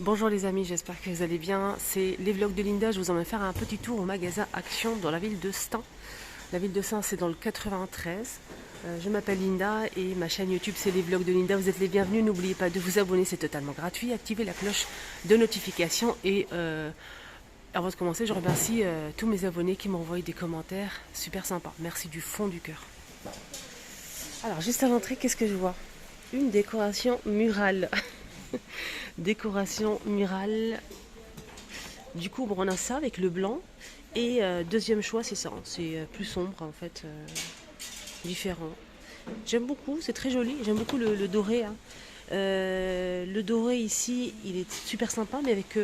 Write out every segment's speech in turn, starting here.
Bonjour les amis, j'espère que vous allez bien. C'est les vlogs de Linda. Je vous emmène faire un petit tour au magasin Action dans la ville de Stein. La ville de Stein, c'est dans le 93. Je m'appelle Linda et ma chaîne YouTube, c'est les vlogs de Linda. Vous êtes les bienvenus. N'oubliez pas de vous abonner, c'est totalement gratuit. Activez la cloche de notification et avant de commencer, je remercie tous mes abonnés qui m'envoient des commentaires super sympas. Merci du fond du cœur. Alors, juste à l'entrée, qu'est-ce que je vois? Une décoration murale. Décoration murale. Du coup, bon, on a ça avec le blanc. Et deuxième choix, c'est ça. C'est plus sombre, en fait. Différent. J'aime beaucoup, c'est très joli. J'aime beaucoup le doré. Hein. Le doré ici, il est super sympa, mais avec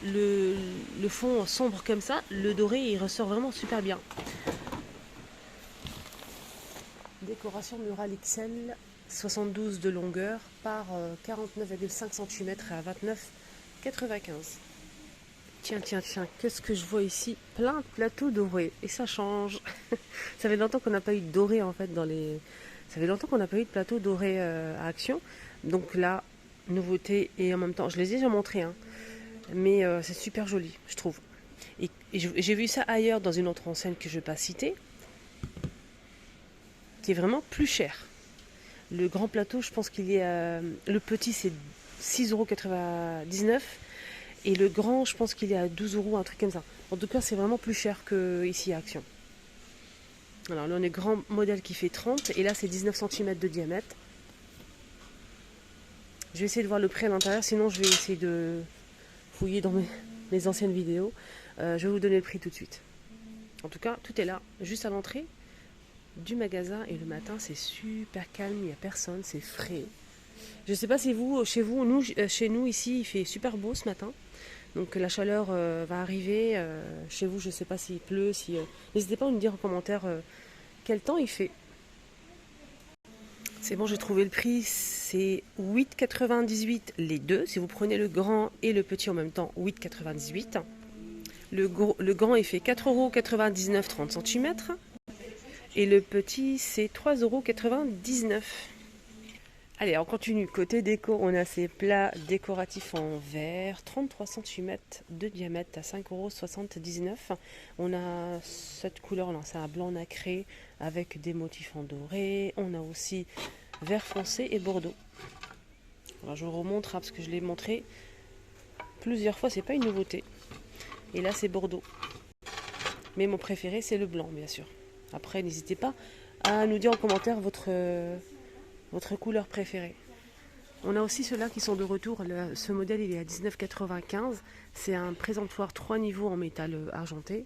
le fond sombre comme ça, le doré, il ressort vraiment super bien. Décoration murale XL, 72 de longueur par 49,5 cm à 29,95. Tiens, qu'est-ce que je vois ici? Plein de plateaux dorés. Et ça change. Ça fait longtemps qu'on n'a pas eu de doré en fait dans les. Ça fait longtemps qu'on n'a pas eu de plateau doré à Action. Donc là, nouveauté et en même temps, je les ai déjà montrés, hein, mais c'est super joli, je trouve. Et j'ai vu ça ailleurs dans une autre enseigne que je ne vais pas citer, qui est vraiment plus cher. Le grand plateau, je pense qu'il est. Le petit, c'est 6,99 € et le grand, je pense qu'il est à 12 €, un truc comme ça. En tout cas, c'est vraiment plus cher qu'ici à Action. Alors là, on est grand modèle qui fait 30 et là, c'est 19 cm de diamètre. Je vais essayer de voir le prix à l'intérieur, sinon je vais essayer de fouiller dans mes anciennes vidéos. Je vais vous donner le prix tout de suite. En tout cas, tout est là, juste à l'entrée du magasin et le matin, c'est super calme, il n'y a personne, c'est frais. Je ne sais pas si vous, chez vous, chez nous ici, il fait super beau ce matin. Donc la chaleur va arriver. Chez vous, je ne sais pas s'il pleut. N'hésitez pas à me dire en commentaire quel temps il fait. C'est bon, j'ai trouvé le prix. C'est 8,98 € les deux. Si vous prenez le grand et le petit en même temps, 8,98 €. Le grand, il fait 4,99 € 30 cm. Et le petit, c'est 3,99 €. Allez, on continue. Côté déco, on a ces plats décoratifs en verre, 33 cm de diamètre à 5,79 €. On a cette couleur-là, c'est un blanc nacré avec des motifs en doré. On a aussi vert foncé et bordeaux. Alors je vous remontre parce que je l'ai montré plusieurs fois, c'est pas une nouveauté. Et là, c'est bordeaux. Mais mon préféré, c'est le blanc, bien sûr. Après, n'hésitez pas à nous dire en commentaire votre couleur préférée. On a aussi ceux-là qui sont de retour. Ce modèle, il est à 19,95 €. C'est un présentoir 3 niveaux en métal argenté.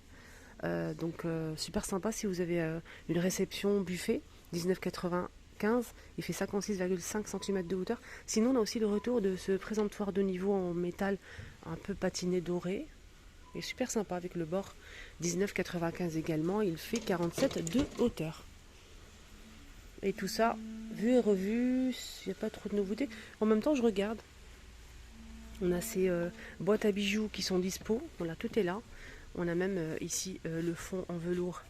Donc super sympa si vous avez une réception buffet. 19,95 €. Il fait 56,5 cm de hauteur. Sinon, on a aussi le retour de ce présentoir de niveau en métal un peu patiné doré. Il est super sympa avec le bord. 19,95 € également. Il fait 47 de hauteur. Et tout ça, vu et revu, il n'y a pas trop de nouveautés. En même temps, je regarde. On a ces boîtes à bijoux qui sont dispo. Voilà, tout est là. On a même ici le fond en velours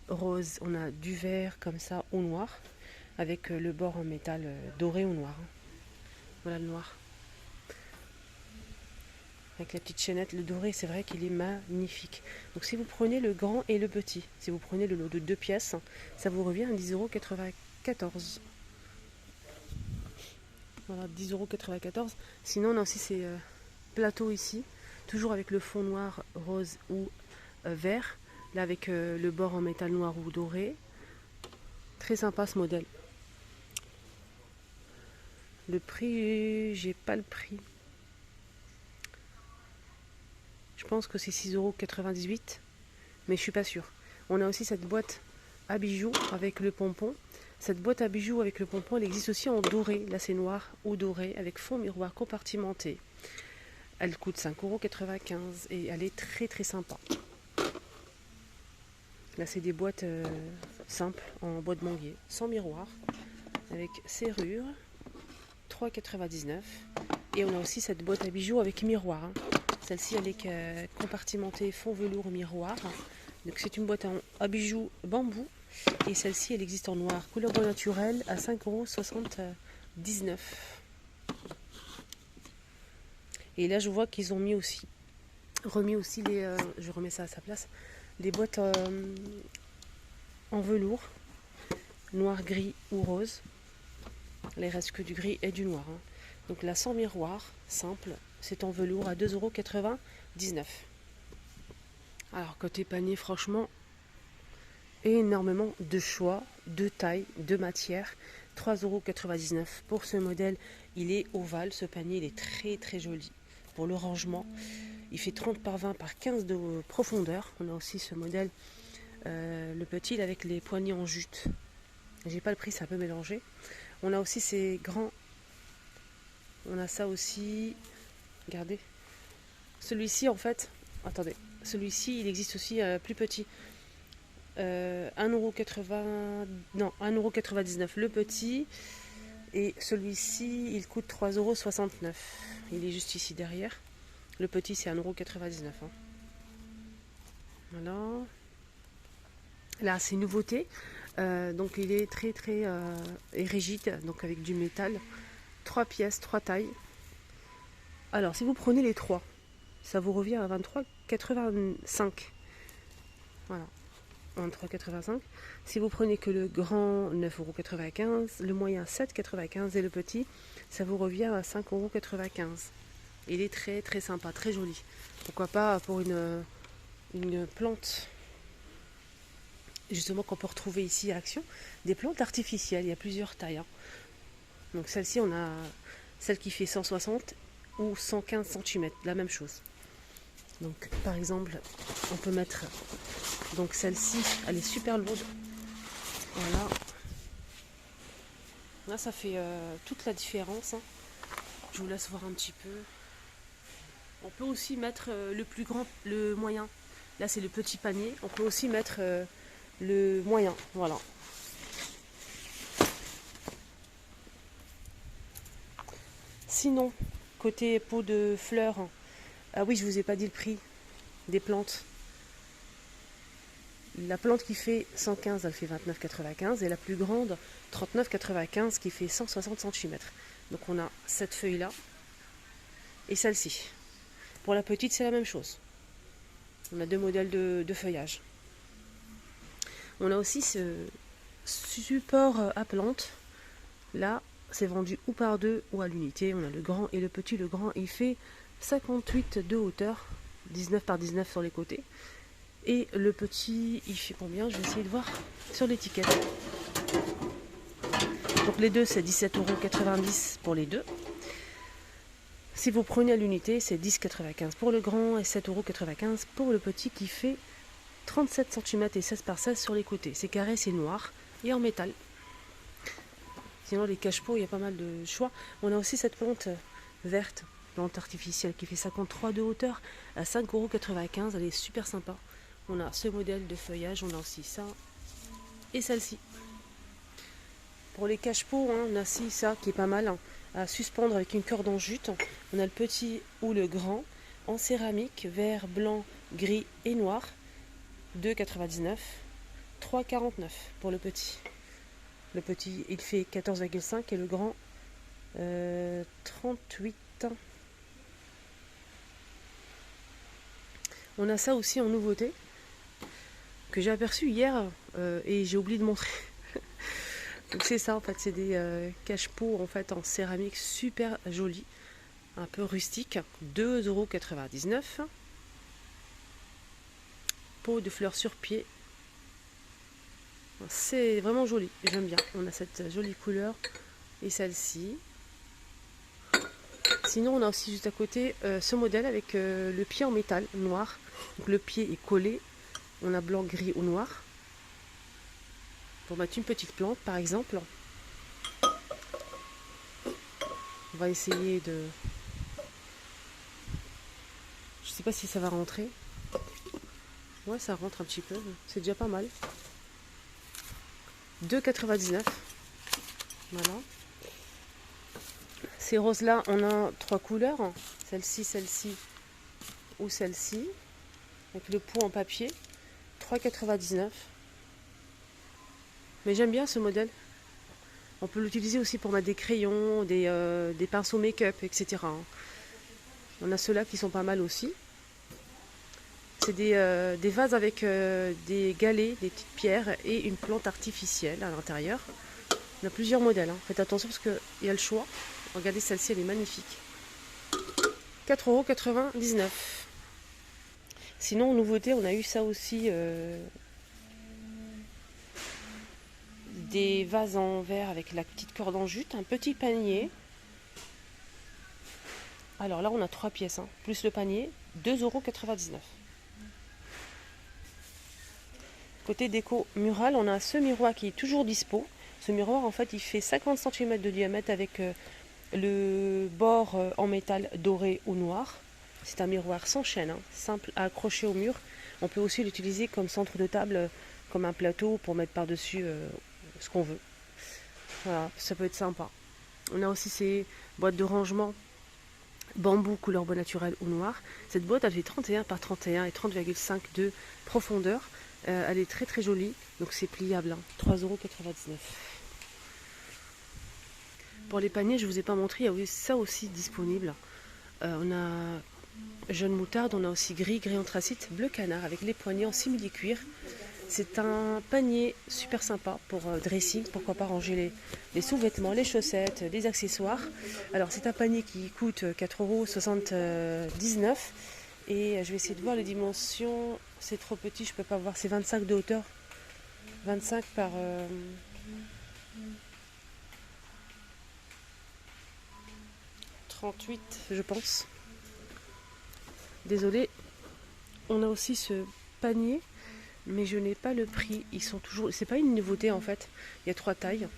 rose. On a du vert comme ça au noir. Avec le bord en métal doré au noir. Voilà le noir. Avec la petite chaînette, le doré, c'est vrai qu'il est magnifique. Donc si vous prenez le grand et le petit, si vous prenez le lot de 2 pièces, ça vous revient à 10,94 €. Voilà, 10,94 €. Sinon, on a aussi ces plateaux ici, toujours avec le fond noir, rose ou vert. Là, avec le bord en métal noir ou doré. Très sympa ce modèle. Le prix, j'ai pas le prix. Je pense que c'est 6,98 €, mais je suis pas sûre. On a aussi cette boîte à bijoux avec le pompon. Cette boîte à bijoux avec le pompon, elle existe aussi en doré. Là, c'est noir ou doré avec fond miroir compartimenté. Elle coûte 5,95 € et elle est très très sympa. Là, c'est des boîtes simples en bois de manguier, sans miroir, avec serrure, 3,99 €. Et on a aussi cette boîte à bijoux avec miroir. Hein. Celle-ci, elle est compartimentée fond velours miroir. Donc c'est une boîte à bijoux bambou. Et celle-ci, elle existe en noir, couleur bois naturel, à 5,79 €. Et là, je vois qu'ils ont remis aussi je remets ça à sa place, les boîtes en velours, noir, gris ou rose. Là, il reste que du gris et du noir. Hein. Donc là, sans miroir, simple, c'est en velours à 2,99 €. Alors, côté panier, franchement, énormément de choix, de taille, de matière. 3,99 € pour ce modèle. Il est ovale, ce panier, il est très très joli. Pour le rangement, il fait 30 par 20 par 15 de profondeur. On a aussi ce modèle, le petit, avec les poignées en jute. J'ai pas le prix, c'est un peu mélangé. On a aussi ces grands. On a ça aussi. Regardez. Celui-ci, en fait, attendez. Celui-ci, il existe aussi plus petit. 1,80 €, non, 1,99 € le petit. Et celui-ci, il coûte 3,69 €. Il est juste ici derrière. Le petit, c'est 1,99 €. Hein. Voilà. Là, c'est une nouveauté. Donc, il est très, très rigide, donc avec du métal. 3 pièces, 3 tailles. Alors, si vous prenez les 3, ça vous revient à 23,85 €. Voilà. 23,85 €. Si vous prenez que le grand, 9,95 €, le moyen 7,95 € et le petit, ça vous revient à 5,95 €. Il est très très sympa, très joli. Pourquoi pas pour une plante, justement, qu'on peut retrouver ici à Action, des plantes artificielles. Il y a plusieurs tailles. Hein. Donc celle-ci, on a celle qui fait 160 ou 115 cm, la même chose. Donc par exemple, on peut mettre, donc celle-ci, elle est super lourde. Voilà. Là, ça fait toute la différence. Hein. Je vous laisse voir un petit peu. On peut aussi mettre le plus grand, le moyen. Là, c'est le petit panier. On peut aussi mettre le moyen. Voilà. Sinon, côté pot de fleurs, ah oui, je vous ai pas dit le prix des plantes. La plante qui fait 115, elle fait 29,95 et la plus grande, 39,95 qui fait 160 cm. Donc on a cette feuille-là et celle-ci. Pour la petite, c'est la même chose. On a deux modèles de feuillage. On a aussi ce support à plantes. Là, c'est vendu ou par deux ou à l'unité. On a le grand et le petit. Le grand, il fait 58 de hauteur, 19 par 19 sur les côtés. Et le petit, il fait combien? Je vais essayer de voir sur l'étiquette. Donc les deux, c'est 17,90 € pour les deux. Si vous prenez à l'unité, c'est 10,95 € pour le grand et 7,95 € pour le petit qui fait 37 cm et 16 par 16 sur les côtés. C'est carré, c'est noir et en métal. Sinon, les cache-pots, il y a pas mal de choix. On a aussi cette plante verte, plante artificielle, qui fait 53 de hauteur à 5,95 €. Elle est super sympa. On a ce modèle de feuillage, on a aussi ça et celle-ci. Pour les cache-pots, hein, on a aussi ça qui est pas mal, hein, à suspendre avec une corde en jute. On a le petit ou le grand en céramique, vert, blanc, gris et noir. 2,99 €, 3,49 € pour le petit. Le petit, il fait 14,5 et le grand 38. On a ça aussi en nouveauté que j'ai aperçu hier et j'ai oublié de montrer. Donc c'est ça en fait, c'est des cache-pots en fait en céramique super jolis, un peu rustique, 2,99 €. Pot de fleurs sur pied. C'est vraiment joli, j'aime bien. On a cette jolie couleur et celle-ci. Sinon, on a aussi juste à côté ce modèle avec le pied en métal noir. Donc, le pied est collé. On a blanc, gris ou noir. Pour mettre une petite plante, par exemple. On va essayer de... Je sais pas si ça va rentrer. Ouais, ça rentre un petit peu. C'est déjà pas mal. 2,99 €. Voilà. Ces roses-là, on a 3 couleurs. Celle-ci, celle-ci ou celle-ci. Avec le pot en papier. 3,99 €. Mais j'aime bien ce modèle. On peut l'utiliser aussi pour mettre des crayons, des pinceaux make-up, etc. On a ceux-là qui sont pas mal aussi. C'est des vases avec des galets, des petites pierres et une plante artificielle à l'intérieur. On a plusieurs modèles, hein. Faites attention parce qu'il y a le choix. Regardez, celle-ci, elle est magnifique. 4,99 €. Sinon, en nouveauté, on a eu ça aussi. Des vases en verre avec la petite corde en jute. Un petit panier. Alors là, on a 3 pièces, hein, plus le panier. 2,99 €. Côté déco mural, on a ce miroir qui est toujours dispo. Ce miroir, en fait, il fait 50 cm de diamètre avec le bord en métal doré ou noir. C'est un miroir sans chaîne, hein, simple à accrocher au mur. On peut aussi l'utiliser comme centre de table, comme un plateau pour mettre par-dessus ce qu'on veut. Voilà, ça peut être sympa. On a aussi ces boîtes de rangement bambou couleur bois naturel ou noir. Cette boîte elle fait 31 par 31 et 30,5 de profondeur. Elle est très très jolie, donc c'est pliable, hein. 3,99 €. Pour les paniers, je ne vous ai pas montré, il y a ça aussi disponible. On a jaune moutarde, on a aussi gris anthracite, bleu canard avec les poignées en simili-cuir. C'est un panier super sympa pour dressing, pourquoi pas ranger les sous-vêtements, les chaussettes, les accessoires. Alors c'est un panier qui coûte 4,79 € et je vais essayer de voir les dimensions. C'est trop petit, je peux pas voir, c'est 25 de hauteur. 25 par 38 je pense. Désolée. On a aussi ce panier, mais je n'ai pas le prix. Ils sont toujours. C'est pas une nouveauté en fait. Il y a 3 tailles.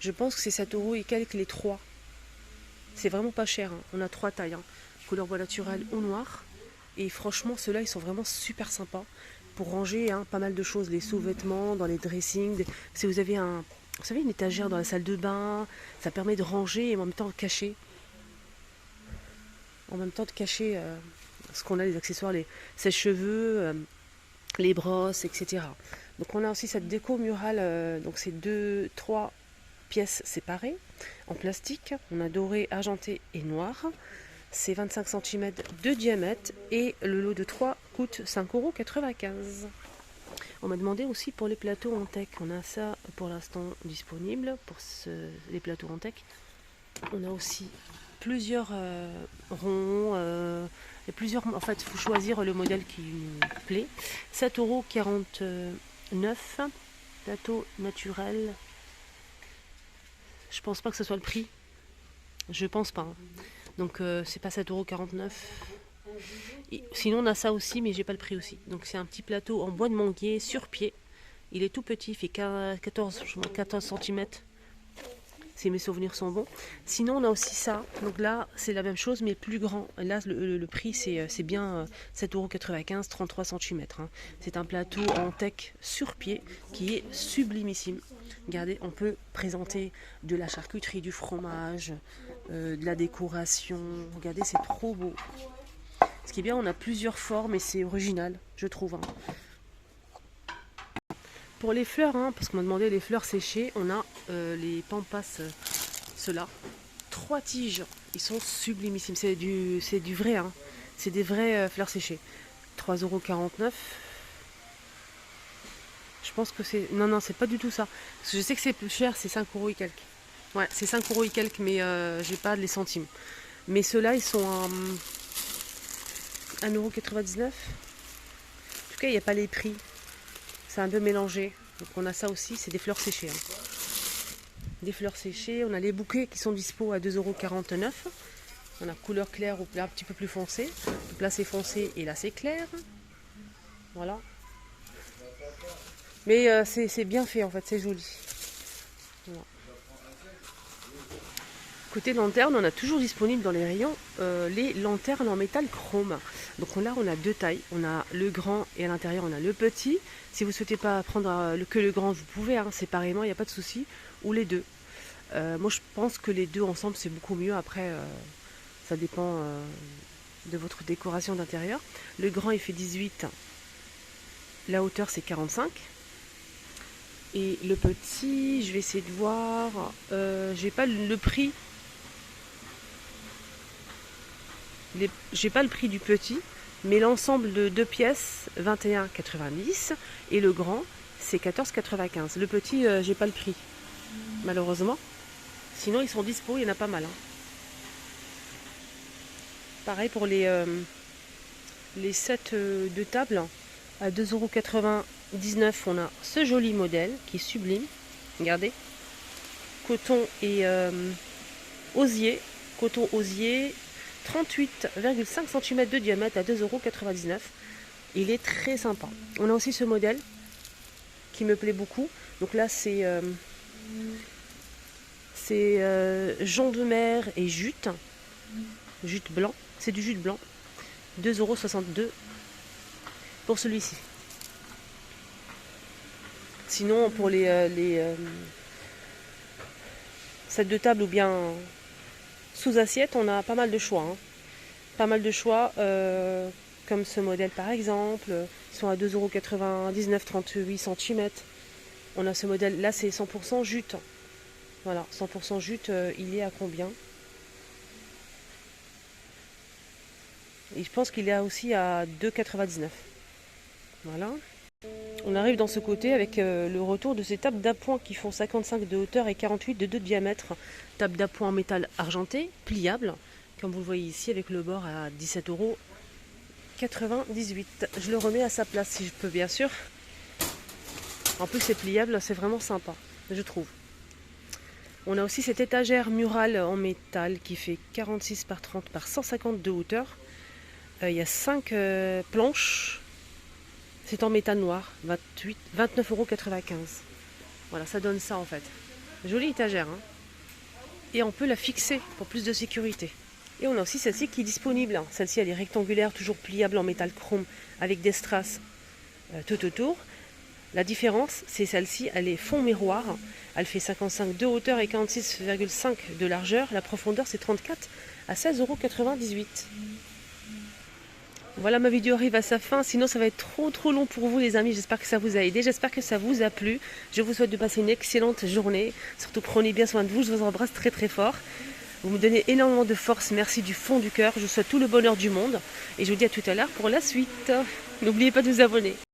Je pense que c'est 7 € et quelques les 3. C'est vraiment pas cher, hein. On a 3 tailles, hein. Couleur bois naturel ou noir. Et franchement, ceux-là, ils sont vraiment super sympas pour ranger, hein, pas mal de choses, les sous-vêtements, dans les dressings. Si vous avez vous savez, une étagère dans la salle de bain, ça permet de ranger et en même temps de cacher. En même temps de cacher ce qu'on a, les accessoires, les sèche-cheveux, les brosses, etc. Donc on a aussi cette déco murale, donc c'est 3 pièces séparées en plastique. On a doré, argenté et noir. C'est 25 cm de diamètre et le lot de 3 coûte 5,95 €. On m'a demandé aussi pour les plateaux en teck. On a ça pour l'instant disponible pour les plateaux en teck. On a aussi plusieurs ronds et plusieurs. En fait, il faut choisir le modèle qui nous plaît. 7,49 €. Plateau naturel. Je pense pas que ce soit le prix. Je pense pas, hein. Donc c'est pas 7,49 €. Sinon on a ça aussi, mais j'ai pas le prix aussi. Donc c'est un petit plateau en bois de manguier sur pied. Il est tout petit, il fait 14 cm. Si mes souvenirs sont bons. Sinon on a aussi ça. Donc là c'est la même chose mais plus grand. Là le prix c'est bien 7,95 €, 33 cm, hein. C'est un plateau en teck sur pied qui est sublimissime. Regardez, on peut présenter de la charcuterie, du fromage, de la décoration. Regardez, c'est trop beau. Ce qui est bien, on a plusieurs formes et c'est original, je trouve, hein. Pour les fleurs, hein, parce qu'on m'a demandé les fleurs séchées, on a les pampas, ceux-là. 3 tiges, ils sont sublimissimes. C'est du vrai, hein. C'est des vraies fleurs séchées. 3,49 €. Je pense que c'est. Non, c'est pas du tout ça. Parce que je sais que c'est plus cher, c'est 5 € et quelques. Ouais, c'est 5 € et quelques, mais j'ai pas les centimes. Mais ceux-là, ils sont à 1,99 €. En tout cas, il n'y a pas les prix. C'est un peu mélangé. Donc on a ça aussi, c'est des fleurs séchées, hein. Des fleurs séchées. On a les bouquets qui sont dispo à 2,49 €. On a couleur claire ou un petit peu plus foncé. Donc là, c'est foncé et là, c'est clair. Voilà. Mais c'est bien fait en fait, c'est joli. Voilà. Côté lanterne, on a toujours disponible dans les rayons les lanternes en métal chrome. Donc là, on a 2 tailles. On a le grand et à l'intérieur, on a le petit. Si vous ne souhaitez pas prendre que le grand, vous pouvez, hein, séparément, il n'y a pas de souci. Ou les deux. Moi, je pense que les deux ensemble, c'est beaucoup mieux. Après, ça dépend de votre décoration d'intérieur. Le grand, il fait 18. La hauteur, c'est 45. Et le petit, je vais essayer de voir. J'ai pas le prix. J'ai pas le prix du petit, mais l'ensemble de 2 pièces, 21,90 et le grand, c'est 14,95. Le petit, j'ai pas le prix, malheureusement. Sinon, ils sont dispo, il y en a pas mal. Hein. Pareil pour les sets de table, à 2,99 €, on a ce joli modèle qui est sublime. Regardez, coton et osier, coton osier, 38,5 cm de diamètre à 2,99 €. Il est très sympa. On a aussi ce modèle qui me plaît beaucoup. Donc là, c'est jonc de mer et jute blanc. C'est du jute blanc. 2,62 € pour celui-ci. Sinon, pour les sets de table ou bien sous assiette, on a pas mal de choix. Hein. Pas mal de choix, comme ce modèle par exemple. Ils sont à 2,99 €, 38 cm. On a ce modèle, là c'est 100% jute. Voilà, 100% jute, il est à combien? Et je pense qu'il est aussi à 2,99 €. Voilà. On arrive dans ce côté avec le retour de ces tables d'appoint qui font 55 de hauteur et 48 de diamètre. Table d'appoint en métal argenté, pliable, comme vous le voyez ici avec le bord à 17,98 €. Je le remets à sa place si je peux, bien sûr. En plus c'est pliable, c'est vraiment sympa, je trouve. On a aussi cette étagère murale en métal qui fait 46 par 30 par 150 de hauteur. Il y a 5 planches. C'est en métal noir, 29,95 €. Voilà, ça donne ça en fait. Jolie étagère. Hein. Et on peut la fixer pour plus de sécurité. Et on a aussi celle-ci qui est disponible. Celle-ci, elle est rectangulaire, toujours pliable en métal chrome avec des strass tout autour. La différence, c'est celle-ci, elle est fond miroir. Elle fait 55 de hauteur et 46,5 de largeur. La profondeur, c'est 34 à 16,98 €. Voilà, ma vidéo arrive à sa fin, sinon ça va être trop long pour vous les amis. J'espère que ça vous a aidé, j'espère que ça vous a plu. Je vous souhaite de passer une excellente journée. Surtout prenez bien soin de vous, je vous embrasse très fort. Vous me donnez énormément de force, merci du fond du cœur. Je vous souhaite tout le bonheur du monde et je vous dis à tout à l'heure pour la suite. N'oubliez pas de vous abonner.